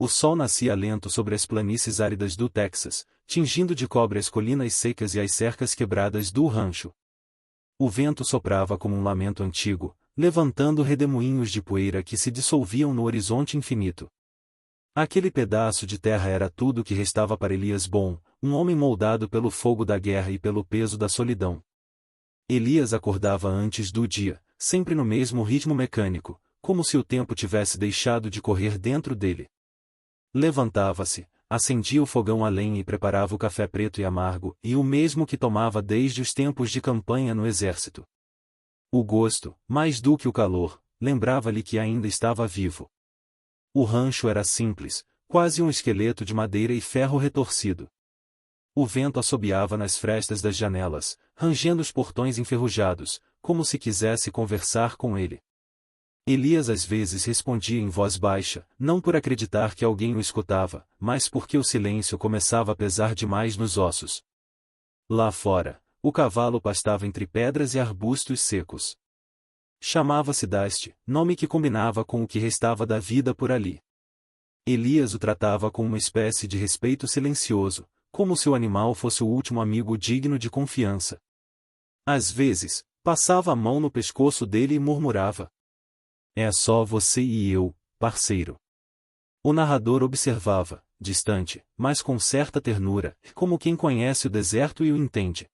O sol nascia lento sobre as planícies áridas do Texas, tingindo de cobre as colinas secas e as cercas quebradas do rancho. O vento soprava como um lamento antigo, levantando redemoinhos de poeira que se dissolviam no horizonte infinito. Aquele pedaço de terra era tudo o que restava para Elias Bom, um homem moldado pelo fogo da guerra e pelo peso da solidão. Elias acordava antes do dia, sempre no mesmo ritmo mecânico, como se o tempo tivesse deixado de correr dentro dele. Levantava-se, acendia o fogão a lenha e preparava o café preto e amargo, e o mesmo que tomava desde os tempos de campanha no exército. O gosto, mais do que o calor, lembrava-lhe que ainda estava vivo. O rancho era simples, quase um esqueleto de madeira e ferro retorcido. O vento assobiava nas frestas das janelas, rangendo os portões enferrujados, como se quisesse conversar com ele. Elias às vezes respondia em voz baixa, não por acreditar que alguém o escutava, mas porque o silêncio começava a pesar demais nos ossos. Lá fora, o cavalo pastava entre pedras e arbustos secos. Chamava-se Dusty, nome que combinava com o que restava da vida por ali. Elias o tratava com uma espécie de respeito silencioso, como se o animal fosse o último amigo digno de confiança. Às vezes, passava a mão no pescoço dele e murmurava: "É só você e eu, parceiro." O narrador observava, distante, mas com certa ternura, como quem conhece o deserto e o entende.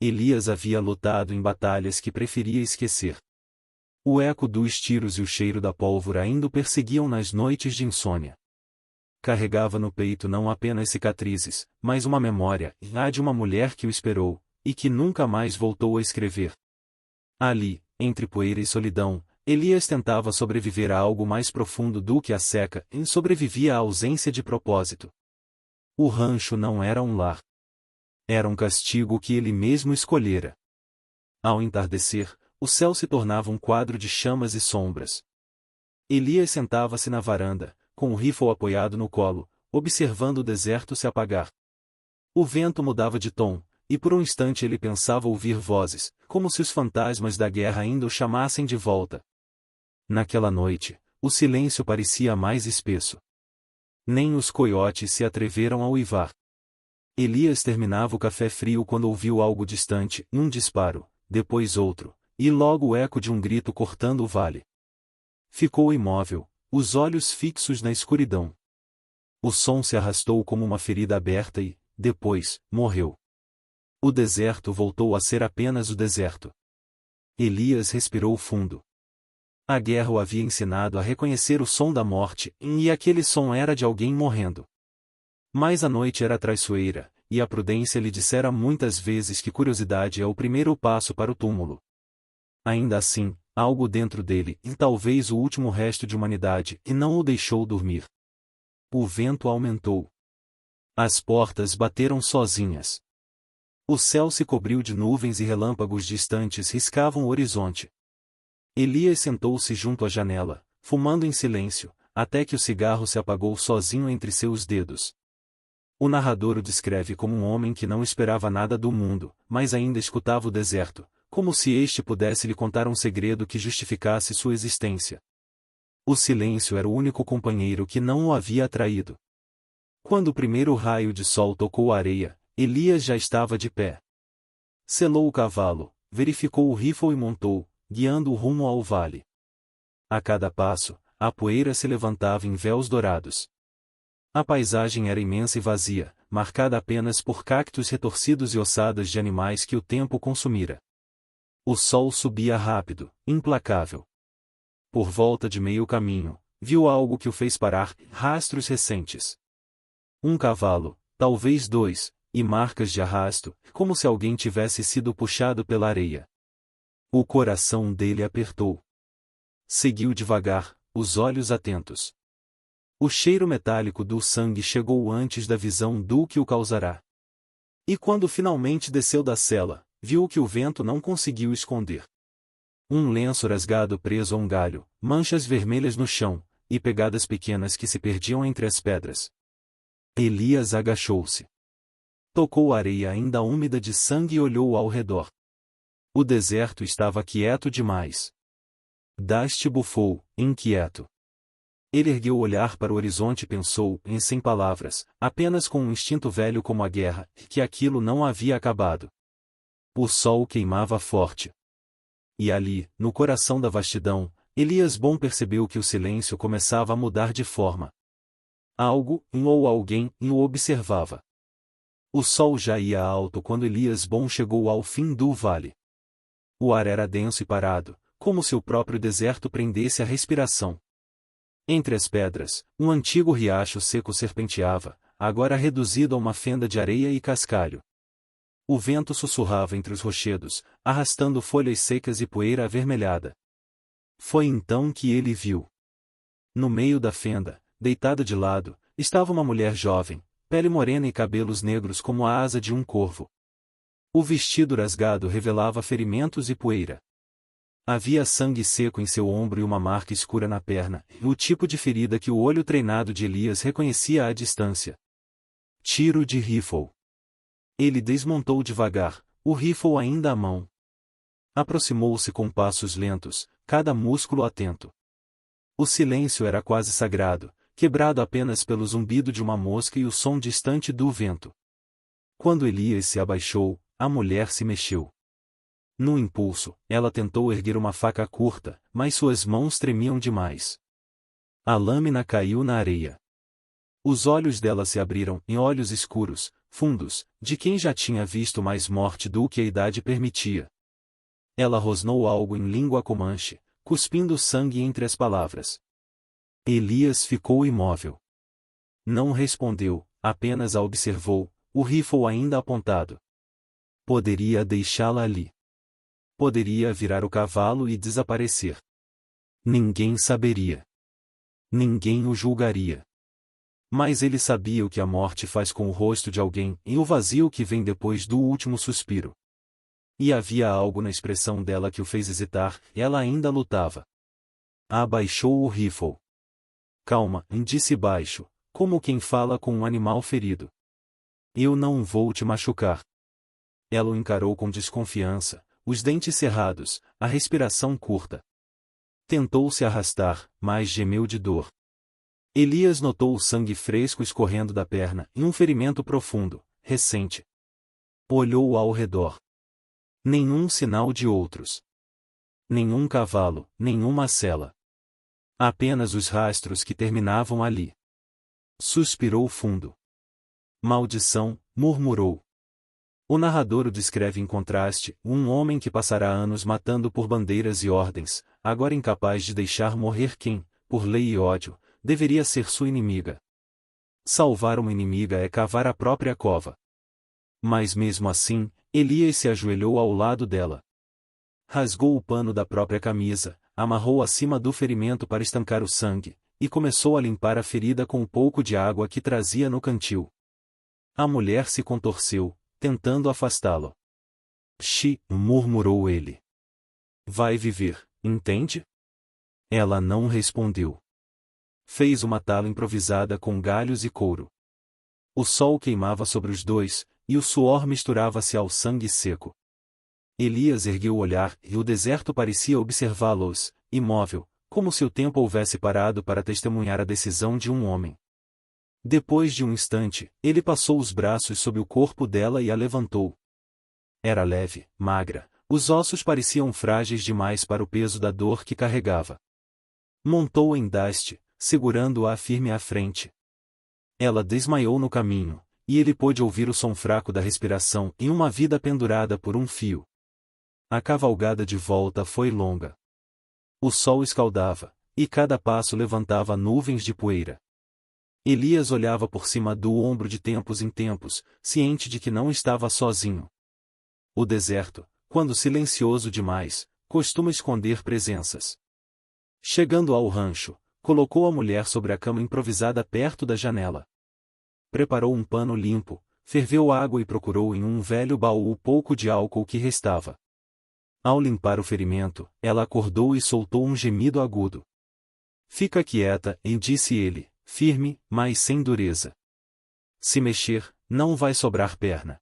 Elias havia lutado em batalhas que preferia esquecer. O eco dos tiros e o cheiro da pólvora ainda o perseguiam nas noites de insônia. Carregava no peito não apenas cicatrizes, mas uma memória, a de uma mulher que o esperou, e que nunca mais voltou a escrever. Ali, entre poeira e solidão, Elias tentava sobreviver a algo mais profundo do que a seca, e sobrevivia à ausência de propósito. O rancho não era um lar. Era um castigo que ele mesmo escolhera. Ao entardecer, o céu se tornava um quadro de chamas e sombras. Elias sentava-se na varanda, com o rifle apoiado no colo, observando o deserto se apagar. O vento mudava de tom, e por um instante ele pensava ouvir vozes, como se os fantasmas da guerra ainda o chamassem de volta. Naquela noite, o silêncio parecia mais espesso. Nem os coiotes se atreveram a uivar. Elias terminava o café frio quando ouviu algo distante, um disparo, depois outro, e logo o eco de um grito cortando o vale. Ficou imóvel, os olhos fixos na escuridão. O som se arrastou como uma ferida aberta e, depois, morreu. O deserto voltou a ser apenas o deserto. Elias respirou fundo. A guerra o havia ensinado a reconhecer o som da morte, e aquele som era de alguém morrendo. Mas a noite era traiçoeira, e a prudência lhe dissera muitas vezes que curiosidade é o primeiro passo para o túmulo. Ainda assim, algo dentro dele, e talvez o último resto de humanidade, e não o deixou dormir. O vento aumentou. As portas bateram sozinhas. O céu se cobriu de nuvens e relâmpagos distantes riscavam o horizonte. Elias sentou-se junto à janela, fumando em silêncio, até que o cigarro se apagou sozinho entre seus dedos. O narrador o descreve como um homem que não esperava nada do mundo, mas ainda escutava o deserto, como se este pudesse lhe contar um segredo que justificasse sua existência. O silêncio era o único companheiro que não o havia atraído. Quando o primeiro raio de sol tocou a areia, Elias já estava de pé. Selou o cavalo, verificou o rifle e montou, guiando-o rumo ao vale. A cada passo, a poeira se levantava em véus dourados. A paisagem era imensa e vazia, marcada apenas por cactos retorcidos e ossadas de animais que o tempo consumira. O sol subia rápido, implacável. Por volta de meio caminho, viu algo que o fez parar, rastros recentes. Um cavalo, talvez dois, e marcas de arrasto, como se alguém tivesse sido puxado pela areia. O coração dele apertou. Seguiu devagar, os olhos atentos. O cheiro metálico do sangue chegou antes da visão do que o causará. E quando finalmente desceu da sela, viu o que o vento não conseguiu esconder. Um lenço rasgado preso a um galho, manchas vermelhas no chão, e pegadas pequenas que se perdiam entre as pedras. Elias agachou-se. Tocou a areia ainda úmida de sangue e olhou ao redor. O deserto estava quieto demais. Dusty bufou, inquieto. ele ergueu o olhar para o horizonte e pensou, em sem palavras, apenas com um instinto velho como a guerra, que aquilo não havia acabado. O sol queimava forte. E ali, no coração da vastidão, Elias Bom percebeu que o silêncio começava a mudar de forma. Algo, ou alguém, o observava. O sol já ia alto quando Elias Bom chegou ao fim do vale. O ar era denso e parado, como se o próprio deserto prendesse a respiração. Entre as pedras, um antigo riacho seco serpenteava, agora reduzido a uma fenda de areia e cascalho. O vento sussurrava entre os rochedos, arrastando folhas secas e poeira avermelhada. Foi então que ele viu. No meio da fenda, deitada de lado, estava uma mulher jovem, pele morena e cabelos negros como a asa de um corvo. O vestido rasgado revelava ferimentos e poeira. Havia sangue seco em seu ombro e uma marca escura na perna, o tipo de ferida que o olho treinado de Elias reconhecia à distância. Tiro de rifle. Ele desmontou devagar, o rifle ainda à mão. Aproximou-se com passos lentos, cada músculo atento. O silêncio era quase sagrado, quebrado apenas pelo zumbido de uma mosca e o som distante do vento. Quando Elias se abaixou, a mulher se mexeu. No impulso, ela tentou erguer uma faca curta, mas suas mãos tremiam demais. A lâmina caiu na areia. Os olhos dela se abriram em olhos escuros, fundos, de quem já tinha visto mais morte do que a idade permitia. Ela rosnou algo em língua comanche, cuspindo sangue entre as palavras. Elias ficou imóvel. Não respondeu, apenas a observou, o rifle ainda apontado. Poderia deixá-la ali. Poderia virar o cavalo e desaparecer. Ninguém saberia. Ninguém o julgaria. Mas ele sabia o que a morte faz com o rosto de alguém e o vazio que vem depois do último suspiro. E havia algo na expressão dela que o fez hesitar, ela ainda lutava. Abaixou o rifle. Calma, disse baixo, como quem fala com um animal ferido. Eu não vou te machucar. Ela o encarou com desconfiança, os dentes cerrados, a respiração curta. Tentou se arrastar, mas gemeu de dor. Elias notou o sangue fresco escorrendo da perna e um ferimento profundo, recente. Olhou ao redor. Nenhum sinal de outros. Nenhum cavalo, nenhuma sela. Apenas os rastros que terminavam ali. Suspirou fundo. Maldição, murmurou. O narrador o descreve em contraste, um homem que passará anos matando por bandeiras e ordens, agora incapaz de deixar morrer quem, por lei e ódio, deveria ser sua inimiga. Salvar uma inimiga é cavar a própria cova. Mas mesmo assim, Elias se ajoelhou ao lado dela. Rasgou o pano da própria camisa, amarrou acima do ferimento para estancar o sangue, e começou a limpar a ferida com um pouco de água que trazia no cantil. A mulher se contorceu, tentando afastá-lo. Murmurou ele. Vai viver, entende? Ela não respondeu. Fez uma tala improvisada com galhos e couro. O sol queimava sobre os dois, e o suor misturava-se ao sangue seco. Elias ergueu o olhar e o deserto parecia observá-los, imóvel, como se o tempo houvesse parado para testemunhar a decisão de um homem. Depois de um instante, ele passou os braços sob o corpo dela e a levantou. Era leve, magra, os ossos pareciam frágeis demais para o peso da dor que carregava. Montou em daste, segurando-a firme à frente. Ela desmaiou no caminho, e ele pôde ouvir o som fraco da respiração em uma vida pendurada por um fio. A cavalgada de volta foi longa. O sol escaldava, e cada passo levantava nuvens de poeira. Elias olhava por cima do ombro de tempos em tempos, ciente de que não estava sozinho. O deserto, quando silencioso demais, costuma esconder presenças. Chegando ao rancho, colocou a mulher sobre a cama improvisada perto da janela. Preparou um pano limpo, ferveu água e procurou em um velho baú o pouco de álcool que restava. Ao limpar o ferimento, ela acordou e soltou um gemido agudo. Fica quieta, disse ele, firme, mas sem dureza. Se mexer, não vai sobrar perna.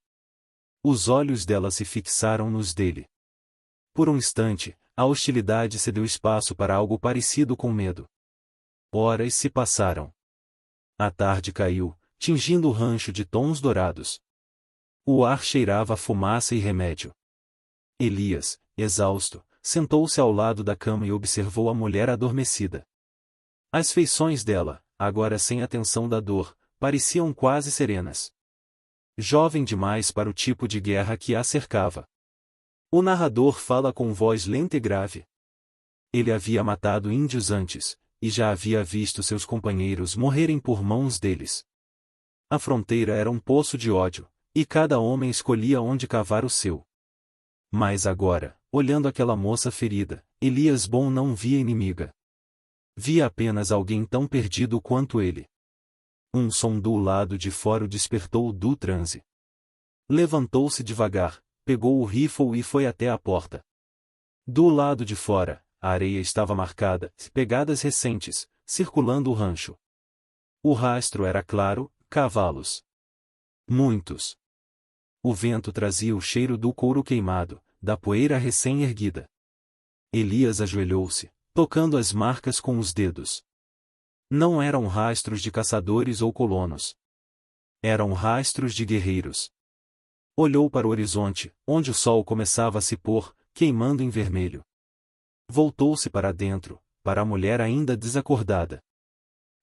Os olhos dela se fixaram nos dele. Por um instante, a hostilidade cedeu espaço para algo parecido com medo. Horas se passaram. A tarde caiu, tingindo o rancho de tons dourados. O ar cheirava a fumaça e remédio. Elias, exausto, sentou-se ao lado da cama e observou a mulher adormecida. As feições dela, agora sem a tensão da dor, pareciam quase serenas. Jovem demais para o tipo de guerra que a cercava. O narrador fala com voz lenta e grave. Ele havia matado índios antes, e já havia visto seus companheiros morrerem por mãos deles. A fronteira era um poço de ódio, e cada homem escolhia onde cavar o seu. Mas agora, olhando aquela moça ferida, Elias Bom não via inimiga. Via apenas alguém tão perdido quanto ele. Um som do lado de fora o despertou do transe. Levantou-se devagar, pegou o rifle e foi até a porta. Do lado de fora, a areia estava marcada, pegadas recentes, circulando o rancho. O rastro era claro, cavalos. Muitos. O vento trazia o cheiro do couro queimado, da poeira recém-erguida. Elias ajoelhou-se, tocando as marcas com os dedos. Não eram rastros de caçadores ou colonos. Eram rastros de guerreiros. Olhou para o horizonte, onde o sol começava a se pôr, queimando em vermelho. Voltou-se para dentro, para a mulher ainda desacordada.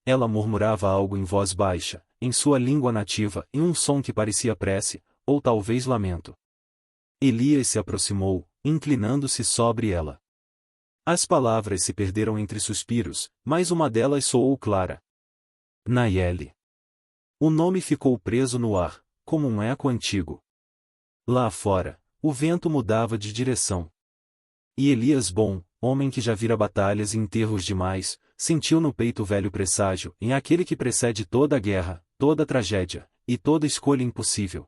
Ela murmurava algo em voz baixa, em sua língua nativa, em um som que parecia prece, ou talvez lamento. Elias se aproximou, inclinando-se sobre ela. As palavras se perderam entre suspiros, mas uma delas soou clara. Nayeli. O nome ficou preso no ar, como um eco antigo. Lá fora, o vento mudava de direção. E Elias Bom, homem que já vira batalhas e enterros demais, sentiu no peito o velho presságio, em aquele que precede toda a guerra, toda a tragédia, e toda escolha impossível.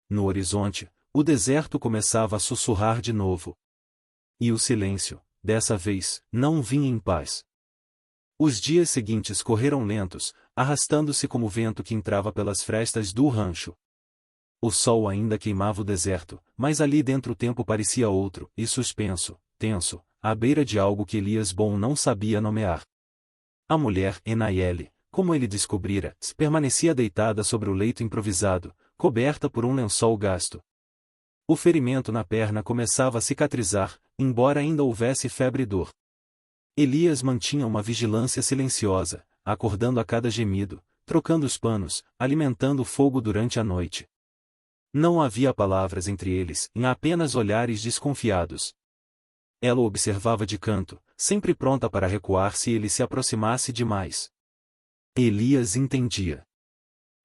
No horizonte, o deserto começava a sussurrar de novo. E o silêncio, dessa vez, não vinha em paz. Os dias seguintes correram lentos, arrastando-se como o vento que entrava pelas frestas do rancho. O sol ainda queimava o deserto, mas ali dentro o tempo parecia outro, e suspenso, tenso, à beira de algo que Elias Bom não sabia nomear. A mulher, Nayeli, como ele descobrira, permanecia deitada sobre o leito improvisado, coberta por um lençol gasto. O ferimento na perna começava a cicatrizar, embora ainda houvesse febre e dor. Elias mantinha uma vigilância silenciosa, acordando a cada gemido, trocando os panos, alimentando o fogo durante a noite. Não havia palavras entre eles, apenas olhares desconfiados. Ela o observava de canto, sempre pronta para recuar se ele se aproximasse demais. Elias entendia.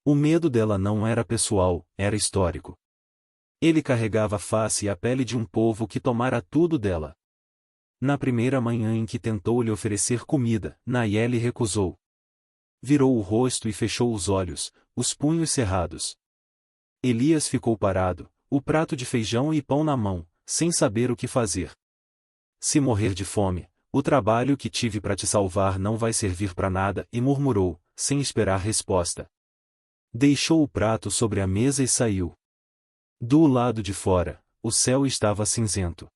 O medo dela não era pessoal, era histórico. Ele carregava a face e a pele de um povo que tomara tudo dela. Na primeira manhã em que tentou lhe oferecer comida, Nayeli recusou. Virou o rosto e fechou os olhos, os punhos cerrados. Elias ficou parado, o prato de feijão e pão na mão, sem saber o que fazer. Se morrer de fome, o trabalho que tive para te salvar não vai servir para nada, e murmurou, sem esperar resposta. Deixou o prato sobre a mesa e saiu. Do lado de fora, o céu estava cinzento.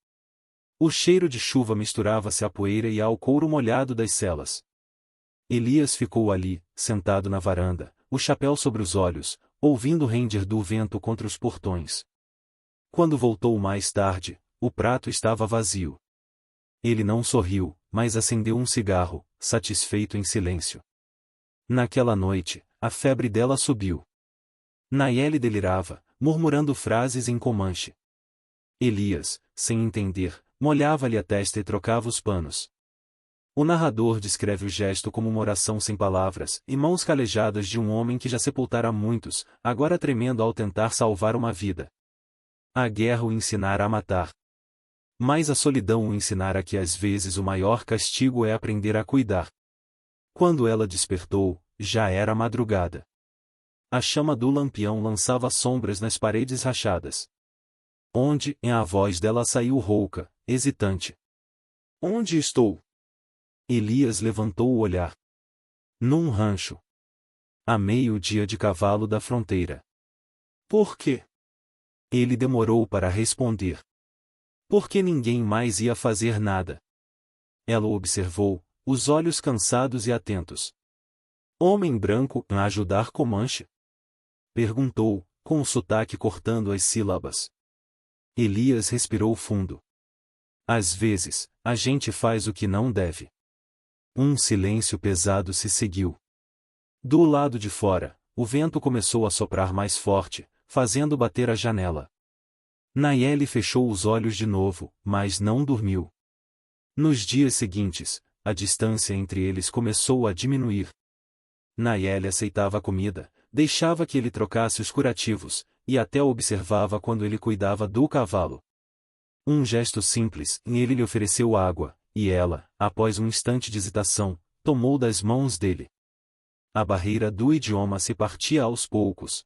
O cheiro de chuva misturava-se à poeira e ao couro molhado das celas. Elias ficou ali, sentado na varanda, o chapéu sobre os olhos, ouvindo o render do vento contra os portões. Quando voltou mais tarde, o prato estava vazio. Ele não sorriu, mas acendeu um cigarro, satisfeito em silêncio. Naquela noite, a febre dela subiu. Nayeli delirava, murmurando frases em comanche. Elias, sem entender, molhava-lhe a testa e trocava os panos. O narrador descreve o gesto como uma oração sem palavras, e mãos calejadas de um homem que já sepultara muitos, agora tremendo ao tentar salvar uma vida. A guerra o ensinara a matar. Mas a solidão o ensinara que às vezes o maior castigo é aprender a cuidar. Quando ela despertou, já era madrugada. A chama do lampião lançava sombras nas paredes rachadas. Onde, a voz dela saiu rouca, hesitante. Onde estou? Elias levantou o olhar. Num rancho. A meio-dia de cavalo da fronteira. Por quê? Ele demorou para responder. Porque ninguém mais ia fazer nada. Ela o observou, os olhos cansados e atentos. Homem branco, a ajudar Comanche? Perguntou, com o sotaque cortando as sílabas. Elias respirou fundo. Às vezes, a gente faz o que não deve. Um silêncio pesado se seguiu. Do lado de fora, o vento começou a soprar mais forte, fazendo bater a janela. Nayeli fechou os olhos de novo, mas não dormiu. Nos dias seguintes, a distância entre eles começou a diminuir. Nayeli aceitava a comida, deixava que ele trocasse os curativos, e até observava quando ele cuidava do cavalo. Um gesto simples, e ele lhe ofereceu água, e ela, após um instante de hesitação, tomou das mãos dele. A barreira do idioma se partia aos poucos.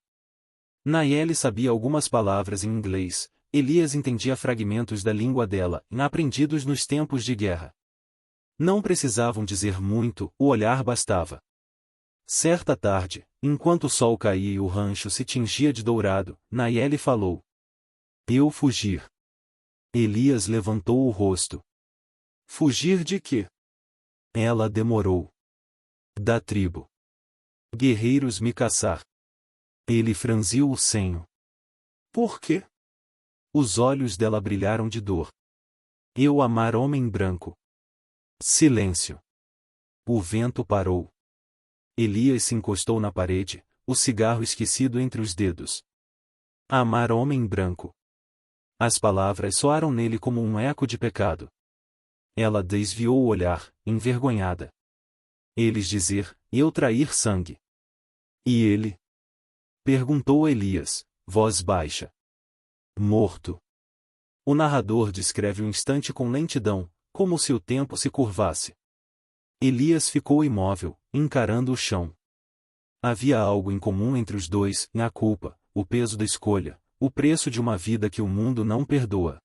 Nayeli sabia algumas palavras em inglês, Elias entendia fragmentos da língua dela, aprendidos nos tempos de guerra. Não precisavam dizer muito, o olhar bastava. Certa tarde, enquanto o sol caía e o rancho se tingia de dourado, Nayeli falou. Eu fugir. Elias levantou o rosto. Fugir de quê? Ela demorou. Da tribo. Guerreiros me caçar. Ele franziu o senho. Por quê? Os olhos dela brilharam de dor. Eu amar homem branco. Silêncio. O vento parou. Elias se encostou na parede, o cigarro esquecido entre os dedos. Amar homem branco. As palavras soaram nele como um eco de pecado. Ela desviou o olhar, envergonhada. Eles dizer, eu trair sangue. E ele? Perguntou Elias, voz baixa. Morto. O narrador descreve o instante com lentidão, como se o tempo se curvasse. Elias ficou imóvel, encarando o chão. Havia algo em comum entre os dois, a culpa, o peso da escolha, o preço de uma vida que o mundo não perdoa.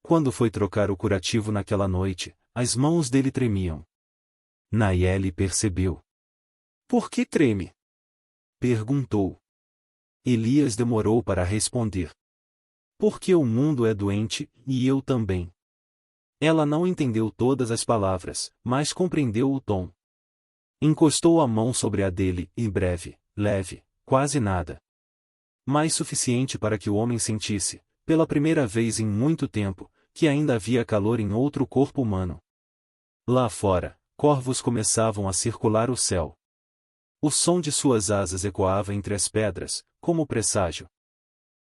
Quando foi trocar o curativo naquela noite, as mãos dele tremiam. Nayeli percebeu. Por que treme? Perguntou. Elias demorou para responder. Porque o mundo é doente, e eu também. Ela não entendeu todas as palavras, mas compreendeu o tom. Encostou a mão sobre a dele, e breve, leve, quase nada. Mais suficiente para que o homem sentisse, pela primeira vez em muito tempo, que ainda havia calor em outro corpo humano. Lá fora, corvos começavam a circular o céu. O som de suas asas ecoava entre as pedras, como presságio.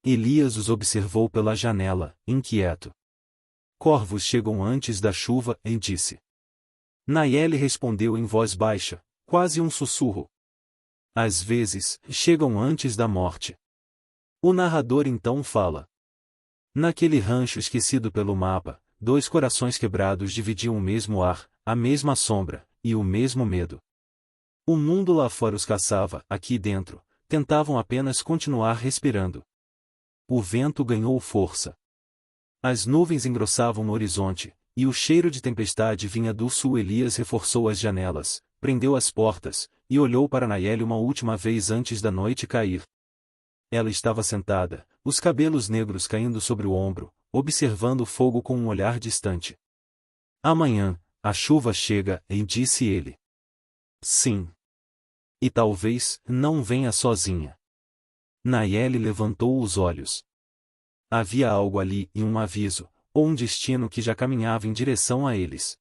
Elias os observou pela janela, inquieto. Corvos chegam antes da chuva, e disse. Nayeli respondeu em voz baixa, quase um sussurro. Às vezes, chegam antes da morte. O narrador então fala. Naquele rancho esquecido pelo mapa, dois corações quebrados dividiam o mesmo ar, a mesma sombra, e o mesmo medo. O mundo lá fora os caçava, aqui dentro, tentavam apenas continuar respirando. O vento ganhou força. As nuvens engrossavam no horizonte, e o cheiro de tempestade vinha do sul. Elias reforçou as janelas, prendeu as portas, e olhou para Nayeli uma última vez antes da noite cair. Ela estava sentada, os cabelos negros caindo sobre o ombro, observando o fogo com um olhar distante. Amanhã, a chuva chega, e disse ele. Sim. E talvez, não venha sozinha. Nayeli levantou os olhos. Havia algo ali, e um aviso, ou um destino que já caminhava em direção a eles.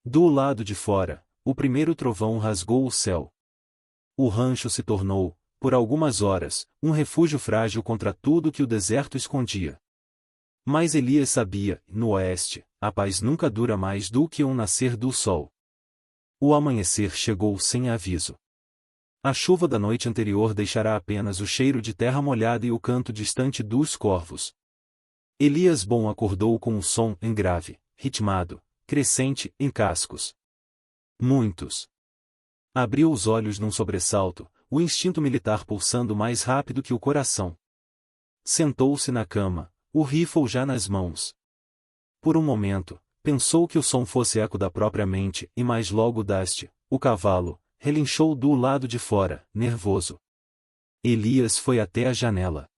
Do lado de fora, o primeiro trovão rasgou o céu. O rancho se tornou, por algumas horas, um refúgio frágil contra tudo que o deserto escondia. Mas Elias sabia, no oeste, a paz nunca dura mais do que um nascer do sol. O amanhecer chegou sem aviso. A chuva da noite anterior deixará apenas o cheiro de terra molhada e o canto distante dos corvos. Elias Bom acordou com um som em grave, ritmado, crescente, em cascos. Muitos. Abriu os olhos num sobressalto, o instinto militar pulsando mais rápido que o coração. Sentou-se na cama, o rifle já nas mãos. Por um momento, pensou que o som fosse eco da própria mente, e mais logo Dasti, o cavalo, relinchou do lado de fora, nervoso. Elias foi até a janela.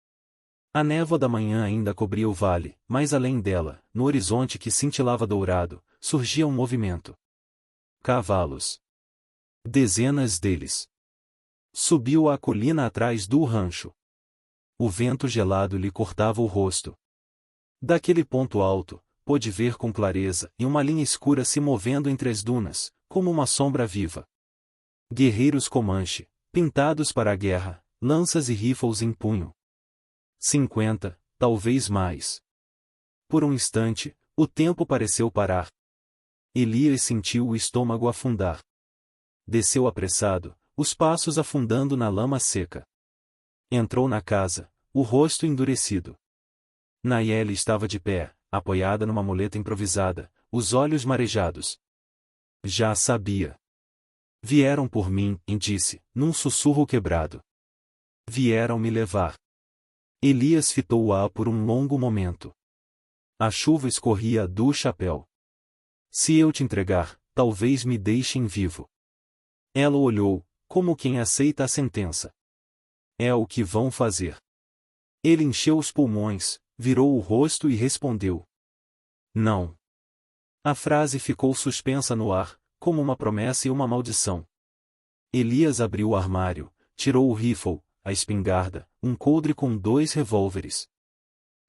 A névoa da manhã ainda cobria o vale, mas além dela, no horizonte que cintilava dourado, surgia um movimento. cavalos. Dezenas deles. Subiu a colina atrás do rancho. O vento gelado lhe cortava o rosto. Daquele ponto alto, pôde ver com clareza e uma linha escura se movendo entre as dunas, como uma sombra viva. Guerreiros Comanche, pintados para a guerra, lanças e rifles em punho. 50, talvez mais. Por um instante, o tempo pareceu parar. Elias sentiu o estômago afundar. Desceu apressado, os passos afundando na lama seca. Entrou na casa, o rosto endurecido. Nayeli estava de pé, apoiada numa muleta improvisada, os olhos marejados. Já sabia. Vieram por mim, e disse, num sussurro quebrado. Vieram me levar. Elias fitou-a por um longo momento. A chuva escorria do chapéu. Se eu te entregar, talvez me deixem vivo. Ela olhou, como quem aceita a sentença. É o que vão fazer. Ele encheu os pulmões, virou o rosto e respondeu. Não. A frase ficou suspensa no ar, como uma promessa e uma maldição. Elias abriu o armário, tirou o rifle, a espingarda, um coldre com 2 revólveres.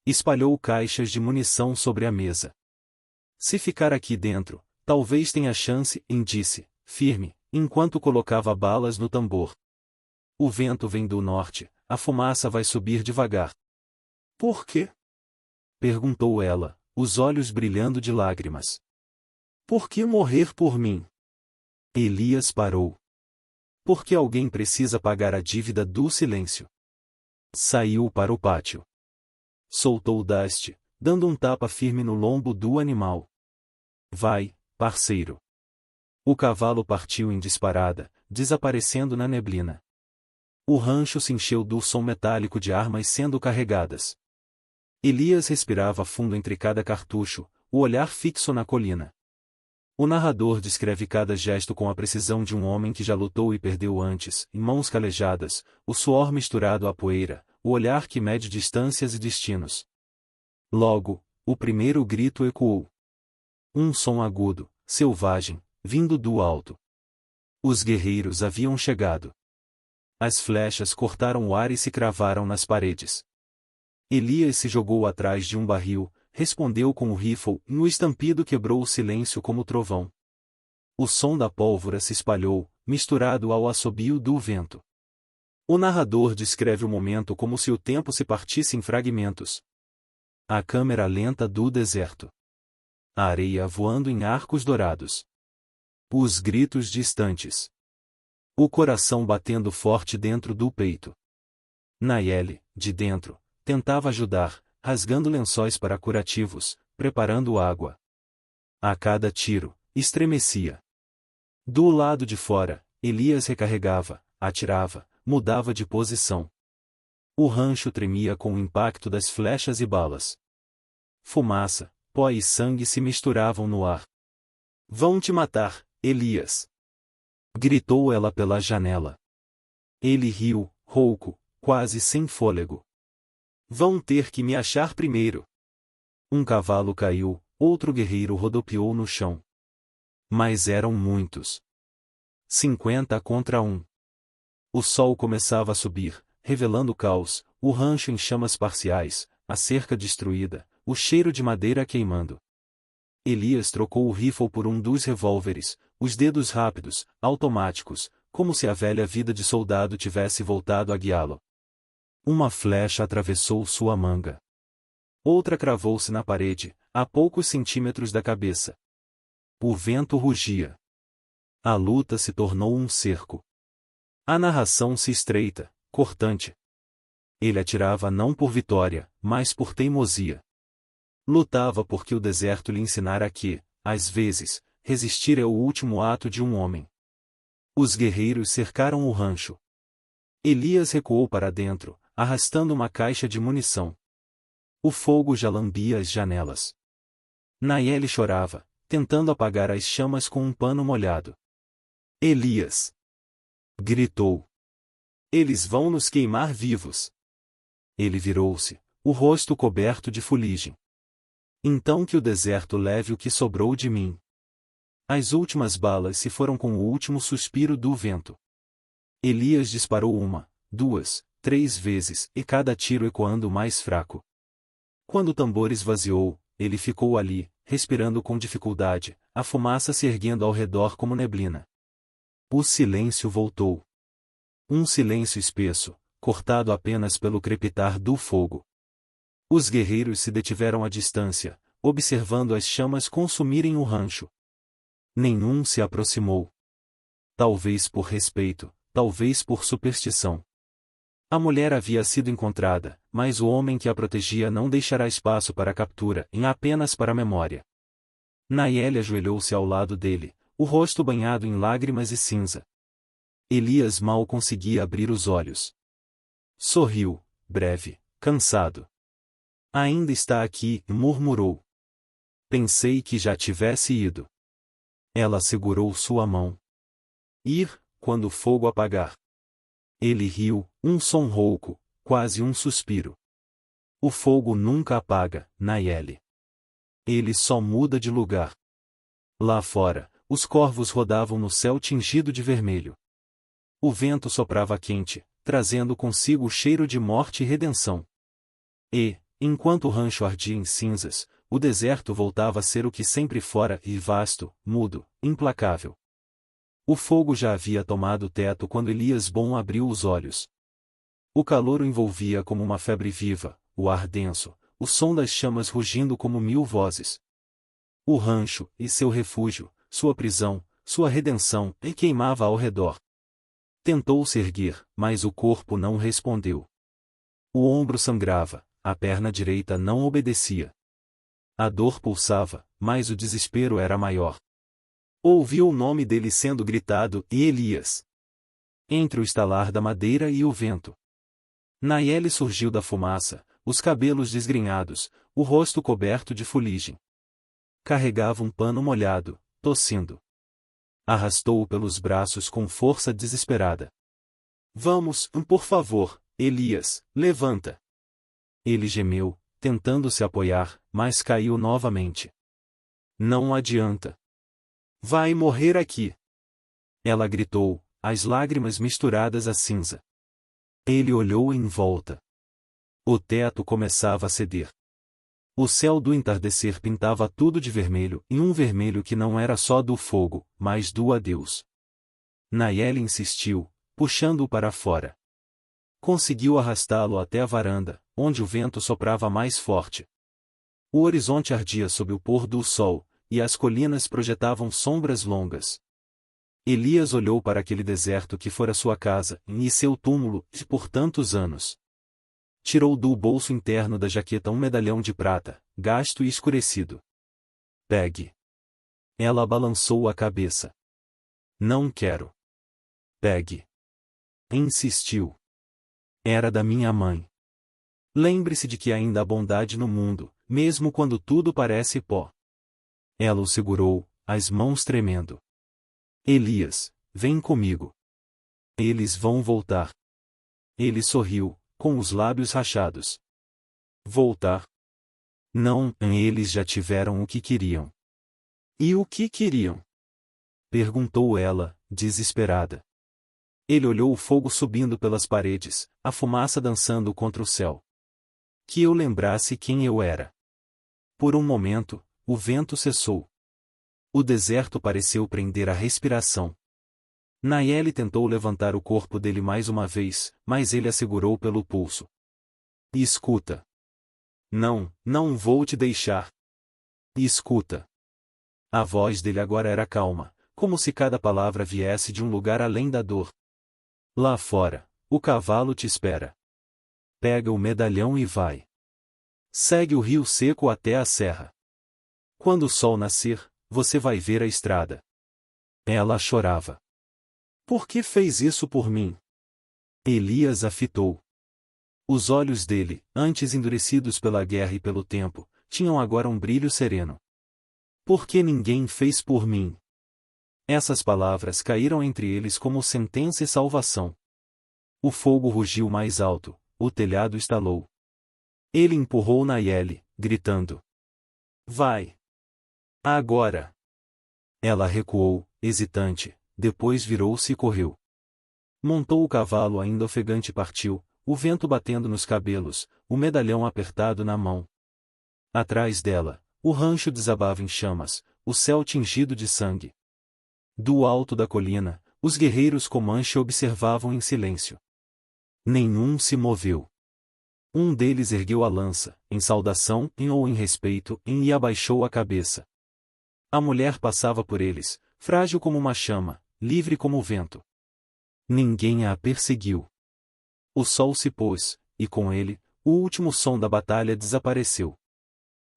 Espalhou caixas de munição sobre a mesa. Se ficar aqui dentro, talvez tenha chance, disse, firme, enquanto colocava balas no tambor. O vento vem do norte, a fumaça vai subir devagar. Por quê? Perguntou ela, os olhos brilhando de lágrimas. Por que morrer por mim? Elias parou. Porque alguém precisa pagar a dívida do silêncio. Saiu para o pátio. Soltou Dusty, dando um tapa firme no lombo do animal. Vai, parceiro. O cavalo partiu em disparada, desaparecendo na neblina. O rancho se encheu do som metálico de armas sendo carregadas. Elias respirava fundo entre cada cartucho, o olhar fixo na colina. O narrador descreve cada gesto com a precisão de um homem que já lutou e perdeu antes, em mãos calejadas, o suor misturado à poeira, o olhar que mede distâncias e destinos. Logo, o primeiro grito ecoou. Um som agudo, selvagem, vindo do alto. Os guerreiros haviam chegado. As flechas cortaram o ar e se cravaram nas paredes. Elias se jogou atrás de um barril, respondeu com o rifle, e o estampido quebrou o silêncio como trovão. O som da pólvora se espalhou, misturado ao assobio do vento. O narrador descreve o momento como se o tempo se partisse em fragmentos. A câmera lenta do deserto. A areia voando em arcos dourados. Os gritos distantes. O coração batendo forte dentro do peito. Nayeli, de dentro, tentava ajudar, rasgando lençóis para curativos, preparando água. A cada tiro, estremecia. Do lado de fora, Elias recarregava, atirava, mudava de posição. O rancho tremia com o impacto das flechas e balas. Fumaça, pó e sangue se misturavam no ar. Vão te matar, Elias! Gritou ela pela janela. Ele riu, rouco, quase sem fôlego. Vão ter que me achar primeiro. Um cavalo caiu, outro guerreiro rodopiou no chão. Mas eram muitos. 50 contra 1. O sol começava a subir, revelando o caos, o rancho em chamas parciais, a cerca destruída, o cheiro de madeira queimando. Elias trocou o rifle por um dos revólveres, os dedos rápidos, automáticos, como se a velha vida de soldado tivesse voltado a guiá-lo. Uma flecha atravessou sua manga. Outra cravou-se na parede, a poucos centímetros da cabeça. O vento rugia. A luta se tornou um cerco. A narração se estreita, cortante. Ele atirava não por vitória, mas por teimosia. Lutava porque o deserto lhe ensinara que, às vezes, resistir é o último ato de um homem. Os guerreiros cercaram o rancho. Elias recuou para dentro, arrastando uma caixa de munição. O fogo já lambia as janelas. Nayeli chorava, tentando apagar as chamas com um pano molhado. Elias! Gritou. Eles vão nos queimar vivos. Ele virou-se, o rosto coberto de fuligem. Então que o deserto leve o que sobrou de mim. As últimas balas se foram com o último suspiro do vento. Elias disparou 1, 2, 3 vezes, e cada tiro ecoando mais fraco. Quando o tambor esvaziou, ele ficou ali, respirando com dificuldade, a fumaça se erguendo ao redor como neblina. O silêncio voltou. Um silêncio espesso, cortado apenas pelo crepitar do fogo. Os guerreiros se detiveram à distância, observando as chamas consumirem o rancho. Nenhum se aproximou. Talvez por respeito, talvez por superstição. A mulher havia sido encontrada, mas o homem que a protegia não deixará espaço para a captura, e apenas para a memória. Nayeli ajoelhou-se ao lado dele, o rosto banhado em lágrimas e cinza. Elias mal conseguia abrir os olhos. Sorriu, breve, cansado. Ainda está aqui, murmurou. Pensei que já tivesse ido. Ela segurou sua mão. Ir, quando o fogo apagar. Ele riu, um som rouco, quase um suspiro. O fogo nunca apaga, Nayeli. Ele só muda de lugar. Lá fora, os corvos rodavam no céu tingido de vermelho. O vento soprava quente, trazendo consigo o cheiro de morte e redenção. E, enquanto o rancho ardia em cinzas, o deserto voltava a ser o que sempre fora e vasto, mudo, implacável. O fogo já havia tomado o teto quando Elias Bom abriu os olhos. O calor o envolvia como uma febre viva, o ar denso, o som das chamas rugindo como 1000 vozes. O rancho, e seu refúgio, sua prisão, sua redenção, e queimava ao redor. Tentou se erguer, mas o corpo não respondeu. O ombro sangrava, a perna direita não obedecia. A dor pulsava, mas o desespero era maior. Ouviu o nome dele sendo gritado, e Elias. Entre o estalar da madeira e o vento. Nayeli surgiu da fumaça, os cabelos desgrenhados, o rosto coberto de fuligem. Carregava um pano molhado, tossindo. Arrastou-o pelos braços com força desesperada. Vamos, por favor, Elias, levanta. Ele gemeu, tentando se apoiar, mas caiu novamente. Não adianta. Vai morrer aqui. Ela gritou, as lágrimas misturadas à cinza. Ele olhou em volta. O teto começava a ceder. O céu do entardecer pintava tudo de vermelho, e um vermelho que não era só do fogo, mas do adeus. Nayeli insistiu, puxando-o para fora. Conseguiu arrastá-lo até a varanda, onde o vento soprava mais forte. O horizonte ardia sob o pôr do sol, e as colinas projetavam sombras longas. Elias olhou para aquele deserto que fora sua casa, e seu túmulo, por tantos anos. Tirou do bolso interno da jaqueta um medalhão de prata, gasto e escurecido. Pegue. Ela balançou a cabeça. Não quero. Pegue. Insistiu. Era da minha mãe. Lembre-se de que ainda há bondade no mundo, mesmo quando tudo parece pó. Ela o segurou, as mãos tremendo. Elias, vem comigo. Eles vão voltar. Ele sorriu, com os lábios rachados. Voltar? Não, eles já tiveram o que queriam. E o que queriam? Perguntou ela, desesperada. Ele olhou o fogo subindo pelas paredes, a fumaça dançando contra o céu. Que eu lembrasse quem eu era. Por um momento, o vento cessou. O deserto pareceu prender a respiração. Nayeli tentou levantar o corpo dele mais uma vez, mas ele a segurou pelo pulso. Escuta. Não, não vou te deixar. Escuta. A voz dele agora era calma, como se cada palavra viesse de um lugar além da dor. Lá fora, o cavalo te espera. Pega o medalhão e vai. Segue o rio seco até a serra. Quando o sol nascer, você vai ver a estrada. Ela chorava. Por que fez isso por mim? Elias a fitou. Os olhos dele, antes endurecidos pela guerra e pelo tempo, tinham agora um brilho sereno. Por que ninguém fez por mim? Essas palavras caíram entre eles como sentença e salvação. O fogo rugiu mais alto, o telhado estalou. Ele empurrou Nayeli, gritando. Vai! Agora! Ela recuou, hesitante, depois virou-se e correu. Montou o cavalo ainda ofegante e partiu, o vento batendo nos cabelos, o medalhão apertado na mão. Atrás dela, o rancho desabava em chamas, o céu tingido de sangue. Do alto da colina, os guerreiros Comanche observavam em silêncio. Nenhum se moveu. Um deles ergueu a lança, em saudação, ou em respeito, e abaixou a cabeça. A mulher passava por eles, frágil como uma chama, livre como o vento. Ninguém a perseguiu. O sol se pôs, e com ele, o último som da batalha desapareceu.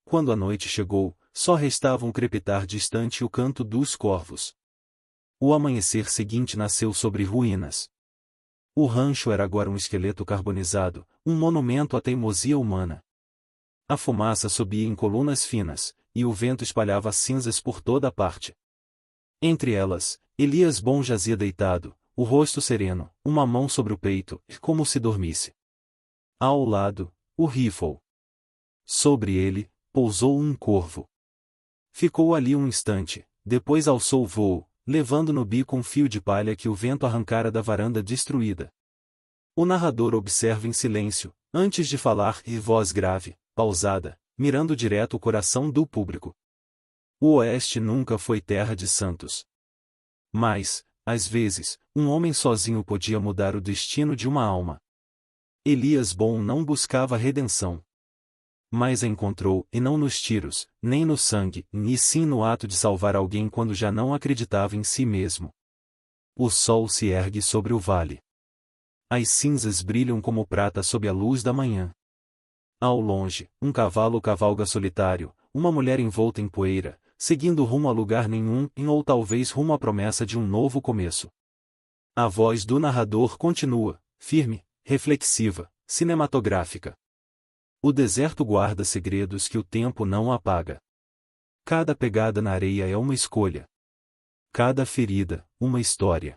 Quando a noite chegou, só restava um crepitar distante e o canto dos corvos. O amanhecer seguinte nasceu sobre ruínas. O rancho era agora um esqueleto carbonizado, um monumento à teimosia humana. A fumaça subia em colunas finas, e o vento espalhava cinzas por toda a parte. Entre elas, Elias Bom jazia deitado, o rosto sereno, uma mão sobre o peito, como se dormisse. Ao lado, o rifle. Sobre ele, pousou um corvo. Ficou ali um instante, depois alçou o voo, levando no bico um fio de palha que o vento arrancara da varanda destruída. O narrador observa em silêncio, antes de falar, e voz grave, pausada, mirando direto o coração do público. O Oeste nunca foi terra de santos. Mas, às vezes, um homem sozinho podia mudar o destino de uma alma. Elias Bom não buscava redenção. Mas a encontrou, e não nos tiros, nem no sangue, e sim no ato de salvar alguém quando já não acreditava em si mesmo. O sol se ergue sobre o vale. As cinzas brilham como prata sob a luz da manhã. Ao longe, um cavalo cavalga solitário, uma mulher envolta em poeira, seguindo rumo a lugar nenhum, ou talvez rumo à promessa de um novo começo. A voz do narrador continua, firme, reflexiva, cinematográfica. O deserto guarda segredos que o tempo não apaga. Cada pegada na areia é uma escolha. Cada ferida, uma história.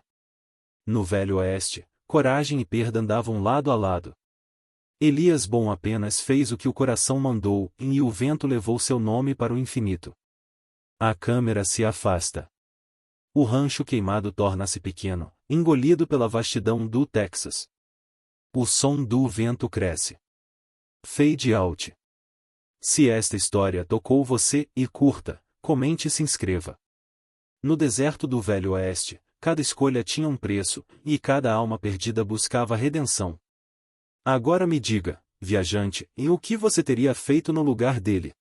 No Velho Oeste, coragem e perda andavam lado a lado. Elias Bom apenas fez o que o coração mandou, e o vento levou seu nome para o infinito. A câmera se afasta. O rancho queimado torna-se pequeno, engolido pela vastidão do Texas. O som do vento cresce. Fade out. Se esta história tocou você, curta, comente e se inscreva. No deserto do Velho Oeste, cada escolha tinha um preço, e cada alma perdida buscava redenção. Agora me diga, viajante, o que você teria feito no lugar dele?